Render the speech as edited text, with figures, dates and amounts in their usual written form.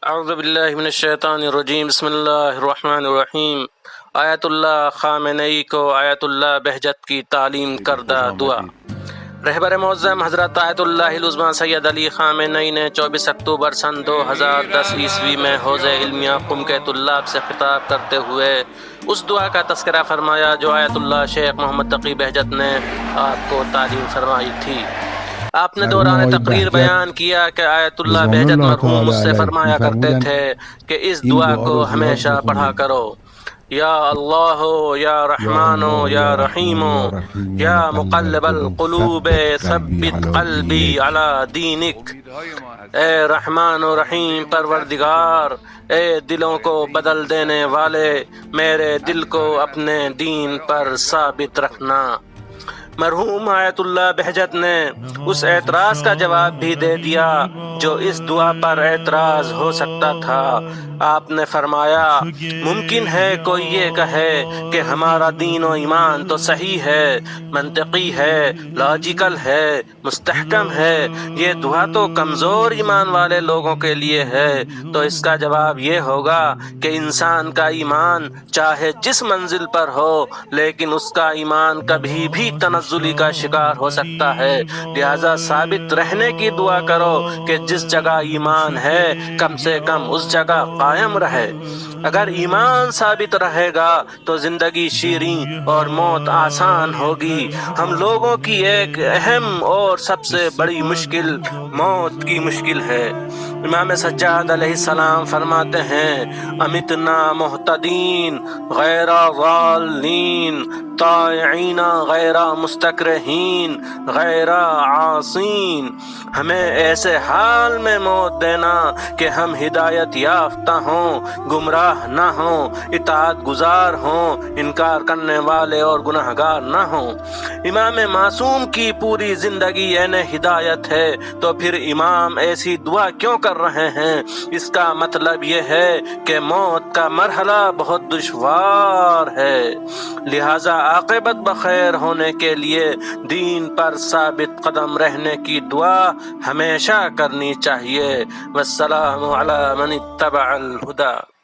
اعوذ باللہ من الشیطان الرجیم بسم اللہ الرحمن الرحیم۔ آیت اللہ خامنئی کو آیت اللہ بہجت کی تعلیم کردہ دعا۔ رہبر معظم حضرت آیت اللہ العظمیٰ سید علی خامنئی نے 24 اکتوبر سن 2010 عیسوی میں حوض علمیہ قم کے طلاب سے خطاب کرتے ہوئے اس دعا کا تذکرہ فرمایا جو آیت اللہ شیخ محمد تقی بہجت نے آپ کو تعلیم فرمائی تھی۔ آپ نے دوران تقریر بیان کیا کہ آیت اللہ بہجت مرحوم مجھ سے فرمایا کرتے تھے کہ اس دعا کو ہمیشہ پڑھا کرو۔ یا اللہ یا رحمان یا رحیم یا مقلب القلوب ثبت قلبی علی دینک۔ اے رحمان و رحیم پروردگار، اے دلوں کو بدل دینے والے، میرے دل کو اپنے دین پر ثابت رکھنا۔ مرحوم آیت اللہ بہجت نے اس اعتراض کا جواب بھی دے دیا جو اس دعا پر اعتراض ہو سکتا تھا۔ آپ نے فرمایا ممکن ہے کوئی یہ کہے کہ ہمارا دین و ایمان تو صحیح ہے، منطقی ہے، لاجیکل ہے، مستحکم ہے، یہ دعا تو کمزور ایمان والے لوگوں کے لیے ہے۔ تو اس کا جواب یہ ہوگا کہ انسان کا ایمان چاہے جس منزل پر ہو لیکن اس کا ایمان کبھی بھی تنزلی کا شکار ہو سکتا ہے، لہذا ثابت رہنے کی دعا کرو کہ جس جگہ ایمان ہے کم سے کم اس جگہ قائم رہے۔ اگر ایمان ثابت رہے گا تو زندگی شیریں اور موت آسان ہوگی۔ ہم لوگوں کی ایک اہم اور سب سے بڑی مشکل موت کی مشکل ہے۔ امام سجاد علیہ السلام فرماتے ہیں امیتنا محتدین غیر ضالین طائعین غیر مستکرہین غیر عاصین۔ ہمیں ایسے حال میں موت دینا کہ ہم ہدایت یافتہ ہوں، گمراہ نہ ہوں، اطاعت گزار ہوں، انکار کرنے والے اور گناہگار نہ ہوں۔ امام معصوم کی پوری زندگی عین ہدایت ہے، تو پھر امام ایسی دعا کیوں کر رہے ہیں؟ اس کا مطلب یہ ہے کہ موت کا مرحلہ بہت دشوار ہے، لہذا عاقبت بخیر ہونے کے لیے دین پر ثابت قدم رہنے کی دعا ہمیشہ کرنی چاہیے۔ والسلام علی من اتبع الہدی۔